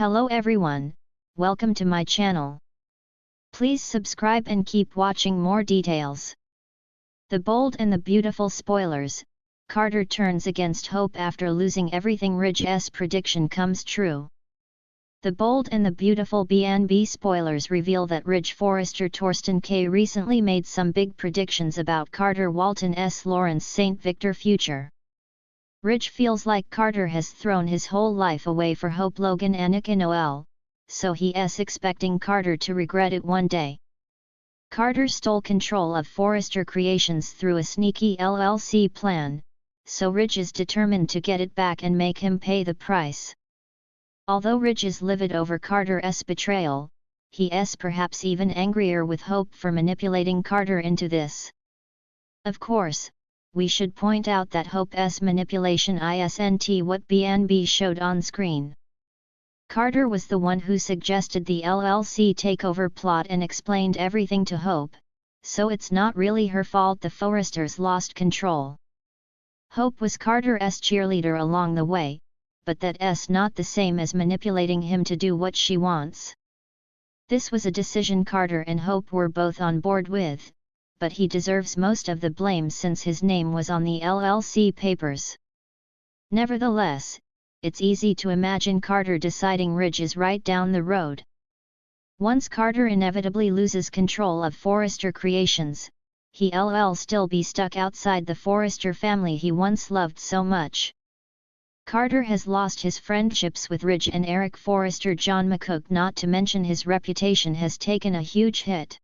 Hello everyone, welcome to my channel. Please subscribe and keep watching more details. The bold and the beautiful spoilers, Carter turns against Hope after losing everything. Ridge's prediction comes true. The bold and the beautiful B&B spoilers reveal that Ridge Forrester Torsten K recently made some big predictions about Carter Walton's Lawrence St. Victor future. Ridge feels like Carter has thrown his whole life away for Hope, Logan, Annika, Noel, so he's expecting Carter to regret it one day. Carter stole control of Forrester Creations through a sneaky LLC plan, so Ridge is determined to get it back and make him pay the price. Although Ridge is livid over Carter's betrayal, he's perhaps even angrier with Hope for manipulating Carter into this. Of course, we should point out that Hope's manipulation isn't what B&B showed on screen. Carter was the one who suggested the LLC takeover plot and explained everything to Hope, so it's not really her fault the Forresters lost control. Hope was Carter's cheerleader along the way, but that's not the same as manipulating him to do what she wants. This was a decision Carter and Hope were both on board with, but he deserves most of the blame since his name was on the LLC papers. Nevertheless, it's easy to imagine Carter deciding Ridge is right down the road. Once Carter inevitably loses control of Forrester Creations, he'll still be stuck outside the Forrester family he once loved so much. Carter has lost his friendships with Ridge and Eric Forrester. John McCook, not to mention his reputation, has taken a huge hit.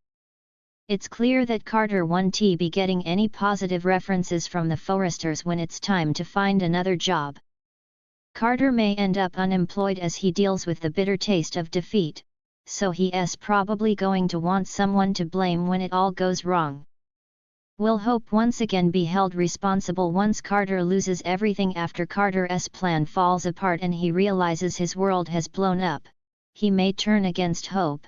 It's clear that Carter won't be getting any positive references from the Forresters when it's time to find another job. Carter may end up unemployed as he deals with the bitter taste of defeat, so he's probably going to want someone to blame when it all goes wrong. Will Hope once again be held responsible once Carter loses everything? After Carter's plan falls apart and he realizes his world has blown up, he may turn against Hope.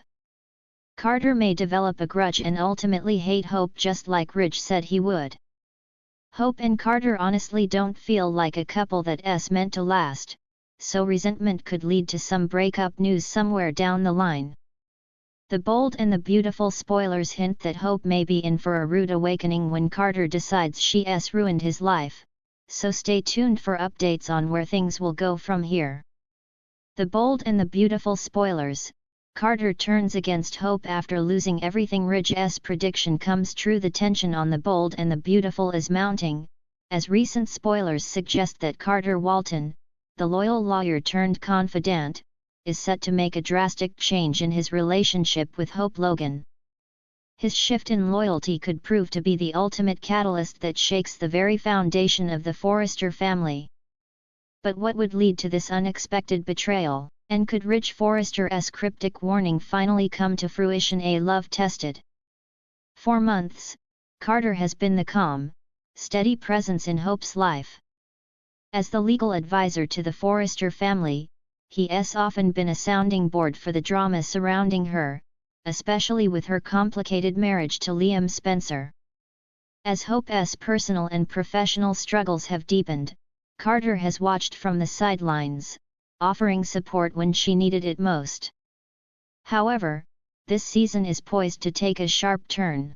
Carter may develop a grudge and ultimately hate Hope just like Ridge said he would. Hope and Carter honestly don't feel like a couple that's meant to last, so resentment could lead to some breakup news somewhere down the line. The bold and the beautiful spoilers hint that Hope may be in for a rude awakening when Carter decides she's ruined his life, so stay tuned for updates on where things will go from here. The bold and the beautiful spoilers, Carter turns against Hope after losing everything. Ridge's prediction comes true. The tension on the bold and the beautiful is mounting, as recent spoilers suggest that Carter Walton, the loyal lawyer turned confidant, is set to make a drastic change in his relationship with Hope Logan. His shift in loyalty could prove to be the ultimate catalyst that shakes the very foundation of the Forrester family. But what would lead to this unexpected betrayal? And could Ridge Forrester's cryptic warning finally come to fruition? A love-tested. For months, Carter has been the calm, steady presence in Hope's life. As the legal advisor to the Forrester family, he's often been a sounding board for the drama surrounding her, especially with her complicated marriage to Liam Spencer. As Hope's personal and professional struggles have deepened, Carter has watched from the sidelines, offering support when she needed it most. However, this season is poised to take a sharp turn.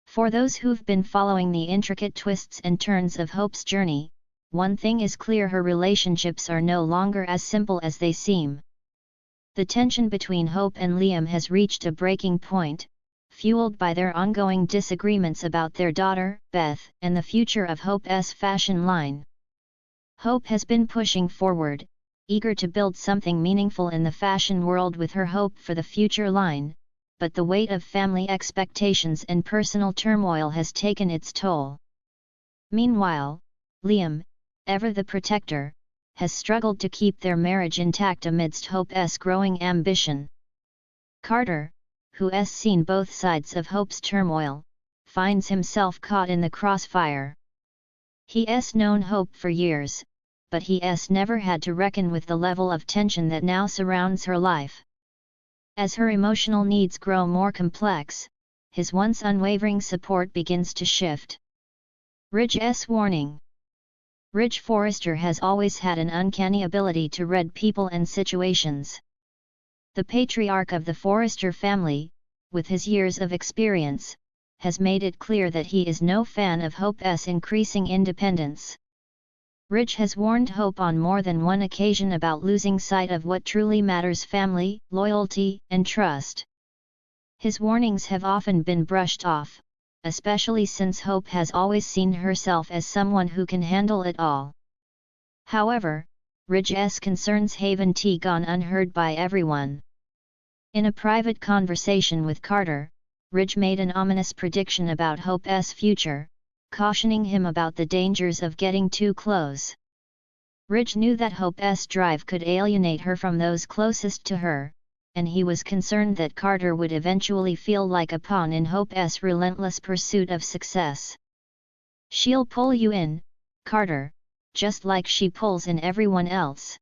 For those who've been following the intricate twists and turns of Hope's journey, one thing is clear: her relationships are no longer as simple as they seem. The tension between Hope and Liam has reached a breaking point, fueled by their ongoing disagreements about their daughter, Beth, and the future of Hope's fashion line. Hope has been pushing forward, eager to build something meaningful in the fashion world with her Hope for the Future line, but the weight of family expectations and personal turmoil has taken its toll. Meanwhile, Liam, ever the protector, has struggled to keep their marriage intact amidst Hope's growing ambition. Carter, who's seen both sides of Hope's turmoil, finds himself caught in the crossfire. He's known Hope for years, but he's never had to reckon with the level of tension that now surrounds her life. As her emotional needs grow more complex, his once unwavering support begins to shift. Ridge's warning. Ridge Forrester has always had an uncanny ability to read people and situations. The patriarch of the Forrester family, with his years of experience, has made it clear that he is no fan of Hope's increasing independence. Ridge has warned Hope on more than one occasion about losing sight of what truly matters: family, loyalty, and trust. His warnings have often been brushed off, especially since Hope has always seen herself as someone who can handle it all. However, Ridge's concerns haven't gone unheard by everyone. In a private conversation with Carter, Ridge made an ominous prediction about Hope's future, cautioning him about the dangers of getting too close. Ridge knew that Hope's drive could alienate her from those closest to her, and he was concerned that Carter would eventually feel like a pawn in Hope's relentless pursuit of success. "She'll pull you in, Carter, just like she pulls in everyone else.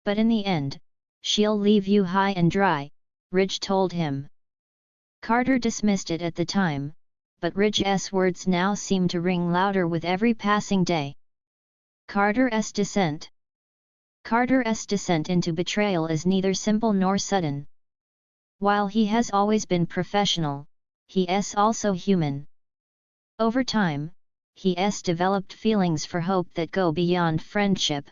But in the end, she'll leave you high and dry," Ridge told him. Carter dismissed it at the time, but Ridge's words now seem to ring louder with every passing day. Carter's descent. Carter's descent into betrayal is neither simple nor sudden. While he has always been professional, he's also human. Over time, he's developed feelings for Hope that go beyond friendship.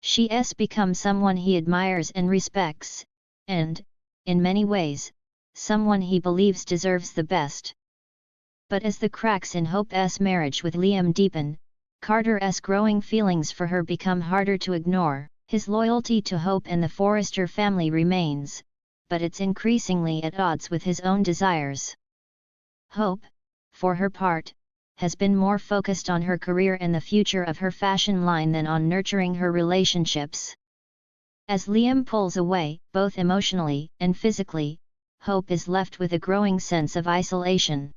She's become someone he admires and respects, and, in many ways, someone he believes deserves the best. But as the cracks in Hope's marriage with Liam deepen, Carter's growing feelings for her become harder to ignore. His loyalty to Hope and the Forrester family remains, but it's increasingly at odds with his own desires. Hope, for her part, has been more focused on her career and the future of her fashion line than on nurturing her relationships. As Liam pulls away, both emotionally and physically, Hope is left with a growing sense of isolation.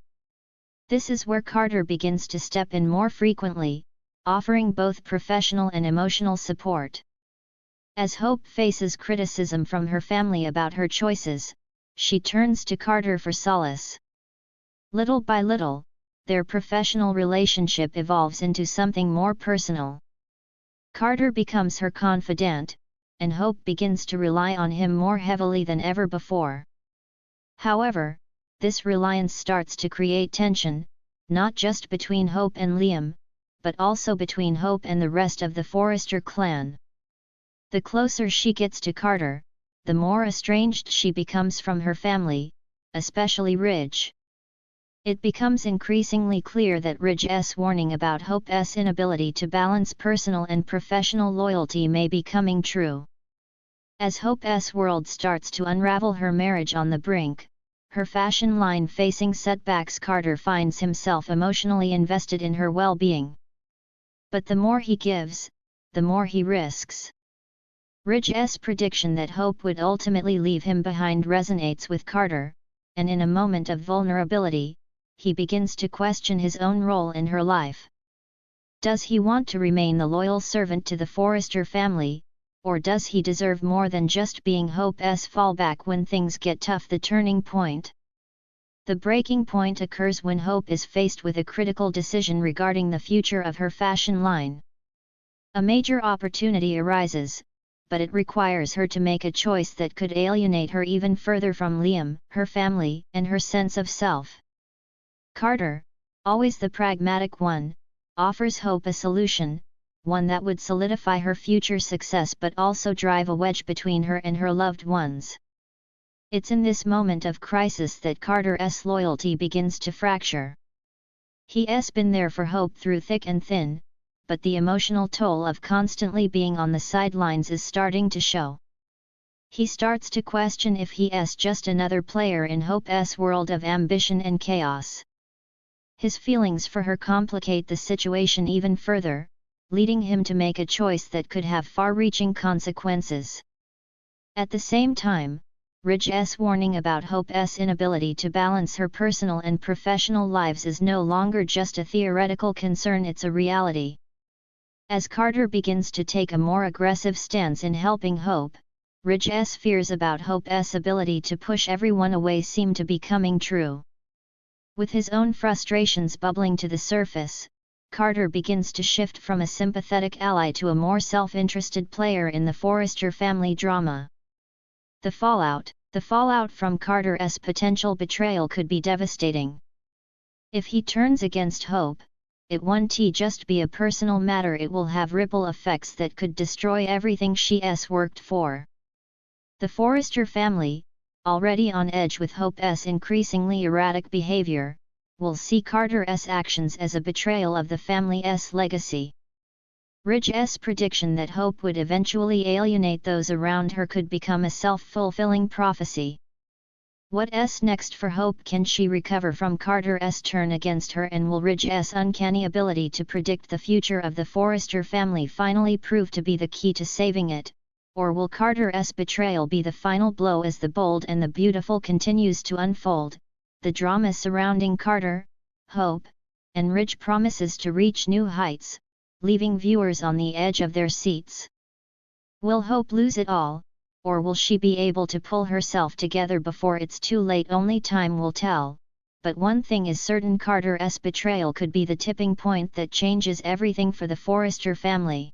This is where Carter begins to step in more frequently, offering both professional and emotional support. As Hope faces criticism from her family about her choices, she turns to Carter for solace. Little by little, their professional relationship evolves into something more personal. Carter becomes her confidant, and Hope begins to rely on him more heavily than ever before. However, this reliance starts to create tension, not just between Hope and Liam, but also between Hope and the rest of the Forrester clan. The closer she gets to Carter, the more estranged she becomes from her family, especially Ridge. It becomes increasingly clear that Ridge's warning about Hope's inability to balance personal and professional loyalty may be coming true. As Hope's world starts to unravel, her marriage on the brink, her fashion line facing setbacks, Carter finds himself emotionally invested in her well-being. But the more he gives, the more he risks. Ridge's prediction that Hope would ultimately leave him behind resonates with Carter, and in a moment of vulnerability, he begins to question his own role in her life. Does he want to remain the loyal servant to the Forrester family, or does he deserve more than just being Hope's fallback when things get tough? The turning point. The breaking point occurs when Hope is faced with a critical decision regarding the future of her fashion line. A major opportunity arises, but it requires her to make a choice that could alienate her even further from Liam, her family, and her sense of self. Carter, always the pragmatic one, offers Hope a solution, one that would solidify her future success but also drive a wedge between her and her loved ones. It's in this moment of crisis that Carter's loyalty begins to fracture. He's been there for Hope through thick and thin, but the emotional toll of constantly being on the sidelines is starting to show. He starts to question if he's just another player in Hope's world of ambition and chaos. His feelings for her complicate the situation even further, leading him to make a choice that could have far-reaching consequences. At the same time, Ridge's warning about Hope's inability to balance her personal and professional lives is no longer just a theoretical concern, it's a reality. As Carter begins to take a more aggressive stance in helping Hope, Ridge's fears about Hope's ability to push everyone away seem to be coming true. With his own frustrations bubbling to the surface, Carter begins to shift from a sympathetic ally to a more self-interested player in the Forrester family drama. The fallout from Carter's potential betrayal could be devastating. If he turns against Hope, it won't just be a personal matter, it will have ripple effects that could destroy everything she's worked for. The Forrester family, already on edge with Hope's increasingly erratic behavior, will see Carter's actions as a betrayal of the family's legacy. Ridge's prediction that Hope would eventually alienate those around her could become a self-fulfilling prophecy. What's next for Hope? Can she recover from Carter's turn against her, and will Ridge's uncanny ability to predict the future of the Forrester family finally prove to be the key to saving it, or will Carter's betrayal be the final blow? As The Bold and the Beautiful continues to unfold, the drama surrounding Carter, Hope, and Ridge promises to reach new heights, leaving viewers on the edge of their seats. Will Hope lose it all, or will she be able to pull herself together before it's too late? Only time will tell, but one thing is certain: Carter's betrayal could be the tipping point that changes everything for the Forrester family.